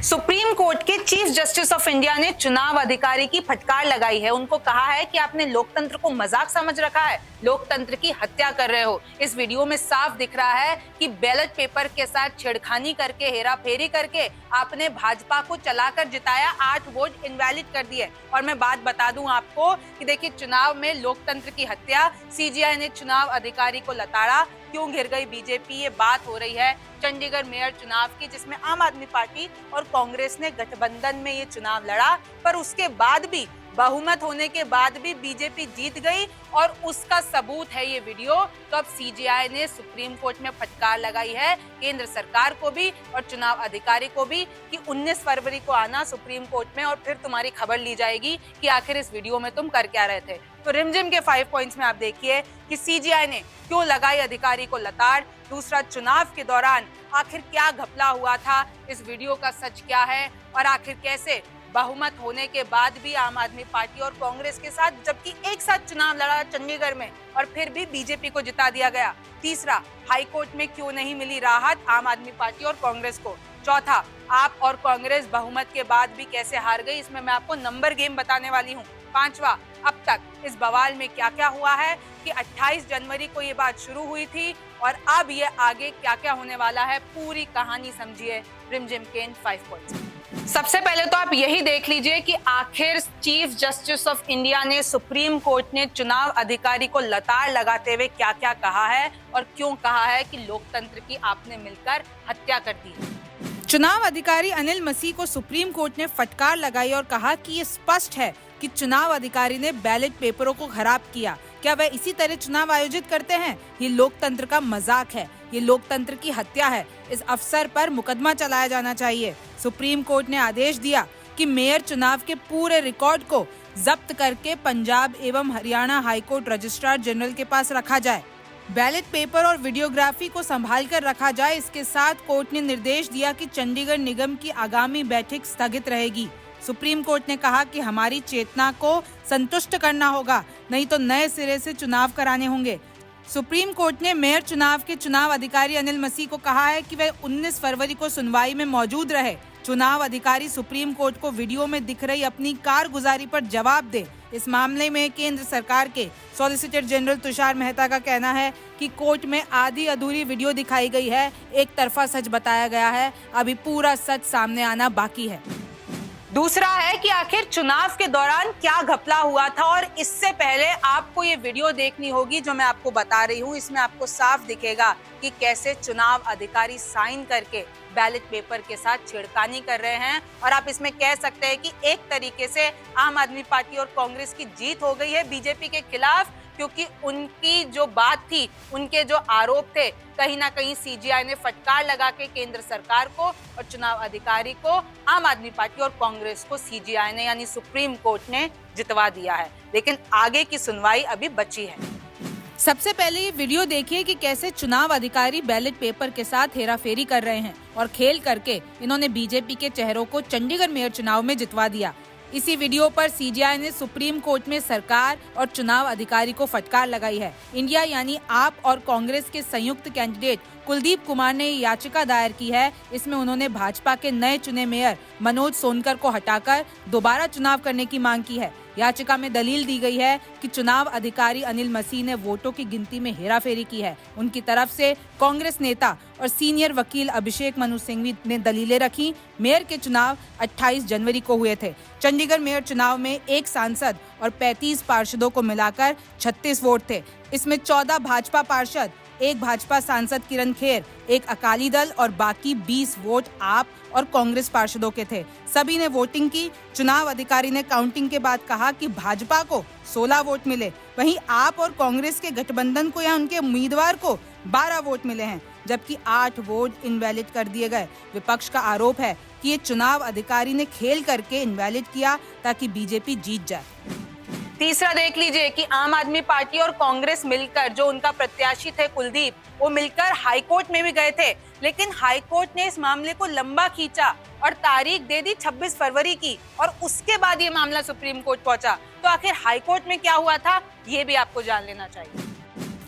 Supreme court के chief justice of India ने चुनाव अधिकारी की फटकार लगाई है। उनको कहा है कि आपने लोकतंत्र को मजाक समझ रखा है, लोकतंत्र की हत्या कर रहे हो। इस वीडियो में साफ दिख रहा है कि बैलेट पेपर के साथ छेड़खानी करके, हेराफेरी करके आपने भाजपा को चलाकर जिताया, 8 वोट इनवैलिड कर दिए। और मैं बात बता दूं आपको कि देखिए, चुनाव में लोकतंत्र की हत्या, सीजीआई ने चुनाव अधिकारी को लताड़ा, क्यों घिर गई बीजेपी, ये बात हो रही है चंडीगढ़ मेयर चुनाव की, जिसमें आम आदमी पार्टी और कांग्रेस ने गठबंधन में ये चुनाव लड़ा, पर उसके बाद भी, बहुमत होने के बाद भी बीजेपी जीत गई और उसका सबूत है ये वीडियो। तो अब सीजीआई ने सुप्रीम कोर्ट में फटकार लगाई है केंद्र सरकार को भी और चुनाव अधिकारी को भी कि 19 फरवरी को आना सुप्रीम कोर्ट में और फिर तुम्हारी खबर ली जाएगी कि आखिर इस वीडियो में तुम कर क्या रहे थे। तो रिमझिम के 5 पॉइंट्स में आप देखिए कि सीजीआई ने क्यों लगाई अधिकारी को लताड़। दूसरा, चुनाव के दौरान आखिर क्या घपला हुआ था, इस वीडियो का सच क्या है और आखिर कैसे बहुमत होने के बाद भी आम आदमी पार्टी और कांग्रेस के साथ, जबकि एक साथ चुनाव लड़ा चंडीगढ़ में और फिर भी बीजेपी को जिता दिया गया। तीसरा, हाईकोर्ट में क्यों नहीं मिली राहत आम आदमी पार्टी और कांग्रेस को। चौथा, आप और कांग्रेस बहुमत के बाद भी कैसे हार गई, इसमें मैं आपको नंबर गेम बताने वाली हूँ। पांचवा, अब तक इस बवाल में क्या क्या हुआ है कि 28 जनवरी को ये बात शुरू हुई थी और अब ये आगे क्या क्या होने वाला है, पूरी कहानी समझिए रिमझिम के इन 5 पॉइंट्स। सबसे पहले तो आप यही देख लीजिए कि आखिर चीफ जस्टिस ऑफ इंडिया ने, सुप्रीम कोर्ट ने चुनाव अधिकारी को लताड़ लगाते हुए क्या क्या कहा है और क्यों कहा है कि लोकतंत्र की आपने मिलकर हत्या कर दी। चुनाव अधिकारी अनिल मसीह को सुप्रीम कोर्ट ने फटकार लगाई और कहा कि ये स्पष्ट है कि चुनाव अधिकारी ने बैलेट पेपरों को खराब किया। क्या वह इसी तरह चुनाव आयोजित करते हैं? ये लोकतंत्र का मजाक है, ये लोकतंत्र की हत्या है। इस अफसर पर मुकदमा चलाया जाना चाहिए। सुप्रीम कोर्ट ने आदेश दिया कि मेयर चुनाव के पूरे रिकॉर्ड को जब्त करके पंजाब एवं हरियाणा हाईकोर्ट रजिस्ट्रार जनरल के पास रखा जाए। बैलेट पेपर और वीडियोग्राफी को संभाल कर रखा जाए। इसके साथ कोर्ट ने निर्देश दिया कि चंडीगढ़ निगम की आगामी बैठक स्थगित रहेगी। सुप्रीम कोर्ट ने कहा कि हमारी चेतना को संतुष्ट करना होगा, नहीं तो नए सिरे से चुनाव कराने होंगे। सुप्रीम कोर्ट ने मेयर चुनाव के चुनाव अधिकारी अनिल मसीह को कहा है कि वह 19 फरवरी को सुनवाई में मौजूद रहे। चुनाव अधिकारी सुप्रीम कोर्ट को वीडियो में दिख रही अपनी कारगुजारी पर जवाब दे। इस मामले में केंद्र सरकार के सॉलिसिटर जनरल तुषार मेहता का कहना है कि कोर्ट में आधी अधूरी वीडियो दिखाई गई है, एक तरफा सच बताया गया है, अभी पूरा सच सामने आना बाकी है। दूसरा है कि आखिर चुनाव के दौरान क्या घपला हुआ था और इससे पहले आपको ये वीडियो देखनी होगी जो मैं आपको बता रही हूँ। इसमें आपको साफ दिखेगा कि कैसे चुनाव अधिकारी साइन करके बैलेट पेपर के साथ छेड़खानी कर रहे हैं और आप इसमें कह सकते हैं कि एक तरीके से आम आदमी पार्टी और कांग्रेस की जीत हो गई है बीजेपी के खिलाफ, क्योंकि उनकी जो बात थी, उनके जो आरोप थे, कहीं ना कहीं सीजीआई ने फटकार लगा के केंद्र सरकार को और चुनाव अधिकारी को, आम आदमी पार्टी और कांग्रेस को सीजीआई ने यानी सुप्रीम कोर्ट ने जितवा दिया है। लेकिन आगे की सुनवाई अभी बची है। सबसे पहले ये वीडियो देखिए कि कैसे चुनाव अधिकारी बैलेट पेपर के साथ हेराफेरी कर रहे हैं और खेल करके इन्होंने बीजेपी के चेहरों को चंडीगढ़ मेयर चुनाव में जितवा दिया। इसी वीडियो पर सीजीआई ने सुप्रीम कोर्ट में सरकार और चुनाव अधिकारी को फटकार लगाई है। इंडिया यानी आप और कांग्रेस के संयुक्त कैंडिडेट कुलदीप कुमार ने याचिका दायर की है। इसमें उन्होंने भाजपा के नए चुने मेयर मनोज सोनकर को हटाकर दोबारा चुनाव करने की मांग की है। याचिका में दलील दी गई है कि चुनाव अधिकारी अनिल मसीह ने वोटों की गिनती में हेराफेरी की है। उनकी तरफ से कांग्रेस नेता और सीनियर वकील अभिषेक मनु सिंघवी ने दलीलें रखी। मेयर के चुनाव 28 जनवरी को हुए थे। चंडीगढ़ मेयर चुनाव में एक सांसद और 35 पार्षदों को मिलाकर 36 वोट थे। इसमें 14 भाजपा पार्षद, एक भाजपा सांसद किरण खेर, एक अकाली दल और बाकी 20 वोट आप और कांग्रेस पार्षदों के थे। सभी ने वोटिंग की। चुनाव अधिकारी ने काउंटिंग के बाद कहा कि भाजपा को 16 वोट मिले, वहीं आप और कांग्रेस के गठबंधन को या उनके उम्मीदवार को 12 वोट मिले हैं, जबकि 8 वोट इनवैलिड कर दिए गए। विपक्ष का आरोप है कि ये चुनाव अधिकारी ने खेल करके इनवैलिड किया ताकि बीजेपी जीत जाए। तीसरा देख लीजिए कि आम आदमी पार्टी और कांग्रेस मिलकर, जो उनका प्रत्याशी थे कुलदीप, वो मिलकर हाईकोर्ट में भी गए थे, लेकिन हाईकोर्ट ने इस मामले को लंबा खींचा और तारीख दे दी 26 फरवरी की और उसके बाद ये मामला सुप्रीम कोर्ट पहुंचा। तो आखिर हाईकोर्ट में क्या हुआ था, ये भी आपको जान लेना चाहिए।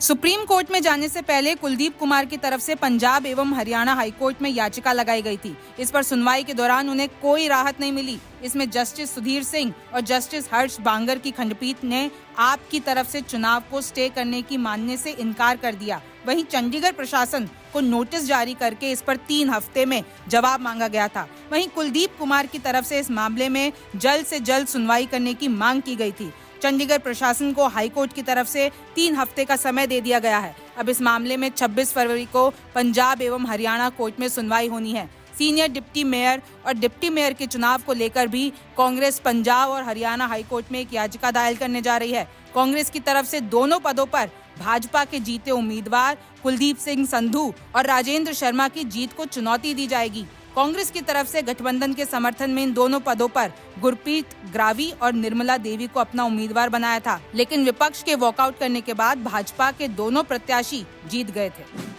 सुप्रीम कोर्ट में जाने से पहले कुलदीप कुमार की तरफ से पंजाब एवं हरियाणा हाईकोर्ट में याचिका लगाई गई थी। इस पर सुनवाई के दौरान उन्हें कोई राहत नहीं मिली। इसमें जस्टिस सुधीर सिंह और जस्टिस हर्ष बांगर की खंडपीठ ने आप की तरफ से चुनाव को स्टे करने की मानने से इनकार कर दिया। वहीं चंडीगढ़ प्रशासन को नोटिस जारी करके इस पर 3 हफ्ते में जवाब मांगा गया था। वहीं कुलदीप कुमार की तरफ से इस मामले में जल्द से जल्द सुनवाई करने की मांग की गई थी। चंडीगढ़ प्रशासन को हाईकोर्ट की तरफ से 3 हफ्ते का समय दे दिया गया है। अब इस मामले में 26 फरवरी को पंजाब एवं हरियाणा कोर्ट में सुनवाई होनी है। सीनियर डिप्टी मेयर और डिप्टी मेयर के चुनाव को लेकर भी कांग्रेस पंजाब और हरियाणा हाईकोर्ट में एक याचिका दायर करने जा रही है। कांग्रेस की तरफ से दोनों पदों पर भाजपा के जीते उम्मीदवार कुलदीप सिंह संधू और राजेंद्र शर्मा की जीत को चुनौती दी जाएगी। कांग्रेस की तरफ से गठबंधन के समर्थन में इन दोनों पदों पर गुरप्रीत ग्रावी और निर्मला देवी को अपना उम्मीदवार बनाया था, लेकिन विपक्ष के वॉकआउट करने के बाद भाजपा के दोनों प्रत्याशी जीत गए थे।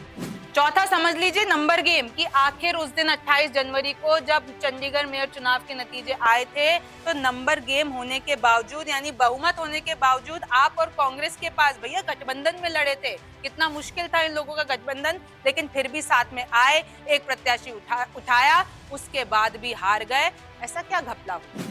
चौथा समझ लीजिए नंबर गेम कि आखिर उस दिन 28 जनवरी को जब चंडीगढ़ मेयर चुनाव के नतीजे आए थे तो नंबर गेम होने के बावजूद यानी बहुमत होने के बावजूद आप और कांग्रेस के पास भैया गठबंधन में लड़े थे। कितना मुश्किल था इन लोगों का गठबंधन, लेकिन फिर भी साथ में आए, एक प्रत्याशी उठाया, उसके बाद भी हार गए। ऐसा क्या घपला हुआ?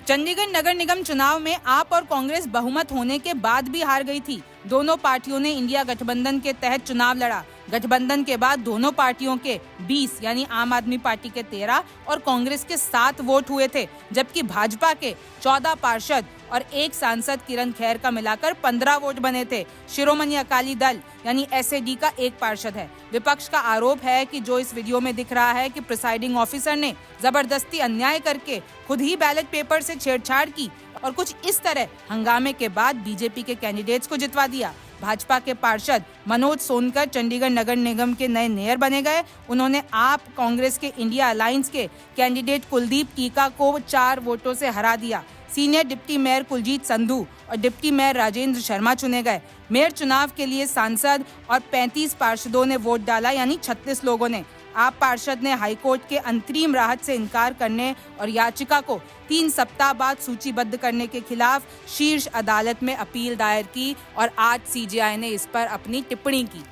चंडीगढ़ नगर निगम चुनाव में आप और कांग्रेस बहुमत होने के बाद भी हार गई थी। दोनों पार्टियों ने इंडिया गठबंधन के तहत चुनाव लड़ा। गठबंधन के बाद दोनों पार्टियों के 20 यानी आम आदमी पार्टी के 13 और कांग्रेस के 7 वोट हुए थे, जबकि भाजपा के 14 पार्षद और 1 सांसद किरण खैर का मिलाकर 15 वोट बने थे। शिरोमणि अकाली दल यानी एसएडी का 1 पार्षद है। विपक्ष का आरोप है कि जो इस वीडियो में दिख रहा है कि प्रिसाइडिंग ऑफिसर ने जबरदस्ती अन्याय करके खुद ही बैलेट पेपर से छेड़छाड़ की और कुछ इस तरह हंगामे के बाद बीजेपी के कैंडिडेट्स को जितवा दिया। भाजपा के पार्षद मनोज सोनकर चंडीगढ़ नगर निगम के नए मेयर बने गए। उन्होंने आप कांग्रेस के इंडिया अलायंस के कैंडिडेट कुलदीप टीका को 4 वोटों से हरा दिया। Senior deputy mayor Kuljeet Sandhu और डिप्टी मेयर राजेंद्र शर्मा चुने गए। मेयर चुनाव के लिए सांसद और 35 पार्षदों ने वोट डाला यानी 36 लोगों ने। आप पार्षद ने हाईकोर्ट के अंतरिम राहत से इनकार करने और याचिका को 3 सप्ताह बाद सूचीबद्ध करने के खिलाफ शीर्ष अदालत में अपील दायर की और आज सीजेआई ने इस पर अपनी टिप्पणी की।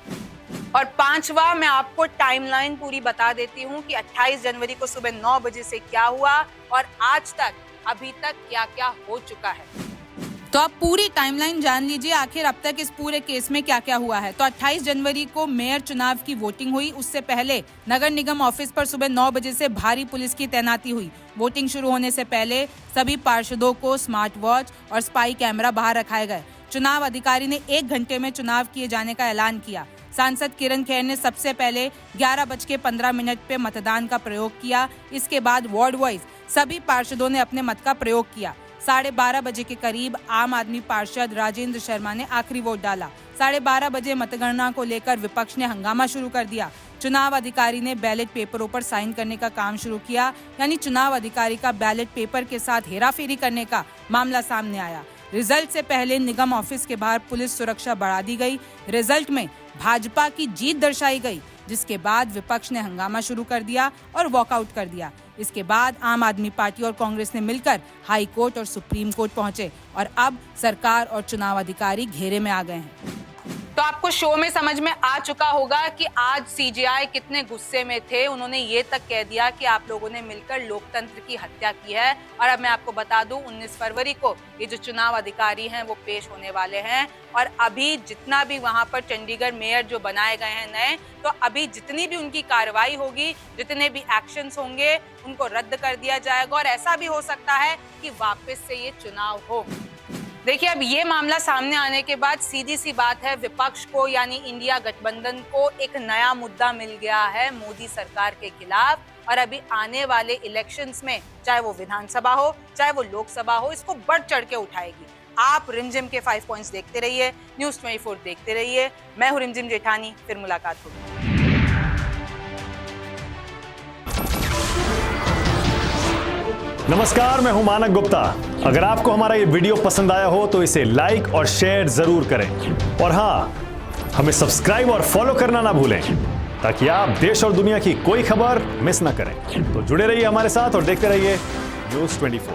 और 5वां मैं आपको टाइमलाइन पूरी बता देती हूँ कि 28 जनवरी को सुबह 9 बजे से क्या हुआ और आज तक अभी तक क्या क्या हो चुका है। तो आप पूरी टाइमलाइन जान लीजिए आखिर अब तक इस पूरे केस में क्या क्या हुआ है। तो 28 जनवरी को मेयर चुनाव की वोटिंग हुई। उससे पहले नगर निगम ऑफिस पर सुबह 9 बजे से भारी पुलिस की तैनाती हुई। वोटिंग शुरू होने से पहले सभी पार्षदों को स्मार्ट वॉच और स्पाई कैमरा बाहर रखाए गए। चुनाव अधिकारी ने 1 घंटे में चुनाव किए जाने का ऐलान किया। सांसद किरण खैर ने सबसे पहले 11:15 पे मतदान का प्रयोग किया। इसके बाद वार्ड वाइज सभी पार्षदों ने अपने मत का प्रयोग किया। 12:30 बजे के करीब आम आदमी पार्षद राजेंद्र शर्मा ने आखिरी वोट डाला। 12:30 बजे मतगणना को लेकर विपक्ष ने हंगामा शुरू कर दिया। चुनाव अधिकारी ने बैलेट पेपरों पर साइन करने का काम शुरू किया, यानी चुनाव अधिकारी का बैलेट पेपर के साथ हेराफेरी करने का मामला सामने आया। रिजल्ट से पहले निगम ऑफिस के बाहर पुलिस सुरक्षा बढ़ा दी गई। रिजल्ट में भाजपा की जीत दर्शाई गई, जिसके बाद विपक्ष ने हंगामा शुरू कर दिया और वॉकआउट कर दिया। इसके बाद आम आदमी पार्टी और कांग्रेस ने मिलकर हाई कोर्ट और सुप्रीम कोर्ट पहुंचे और अब सरकार और चुनाव अधिकारी घेरे में आ गए हैं। तो आपको शो में समझ में आ चुका होगा कि आज सीजेआई कितने गुस्से में थे। उन्होंने ये तक कह दिया कि आप लोगों ने मिलकर लोकतंत्र की हत्या की है। और अब मैं आपको बता दूं 19 फरवरी को ये जो चुनाव अधिकारी हैं वो पेश होने वाले हैं और अभी जितना भी वहां पर चंडीगढ़ मेयर जो बनाए गए हैं नए, तो अभी जितनी भी उनकी कार्रवाई होगी, जितने भी एक्शंस होंगे उनको रद्द कर दिया जाएगा और ऐसा भी हो सकता है कि वापस से ये चुनाव हो। देखिए अब ये मामला सामने आने के बाद सीधी सी बात है, विपक्ष को यानी इंडिया गठबंधन को एक नया मुद्दा मिल गया है मोदी सरकार के खिलाफ। और अभी आने वाले इलेक्शंस में चाहे वो विधानसभा हो चाहे वो लोकसभा हो, इसको बढ़ चढ़ के उठाएगी। आप रिमझिम के 5 पॉइंट्स देखते रहिए, न्यूज़ 24 देखते रहिए। मैं हूँ रिमझिम जेठानी, फिर मुलाकात होगी। नमस्कार, मैं हूं मानक गुप्ता। अगर आपको हमारा ये वीडियो पसंद आया हो तो इसे लाइक और शेयर जरूर करें और हाँ, हमें सब्सक्राइब और फॉलो करना ना भूलें ताकि आप देश और दुनिया की कोई खबर मिस ना करें। तो जुड़े रहिए हमारे साथ और देखते रहिए न्यूज़ 24।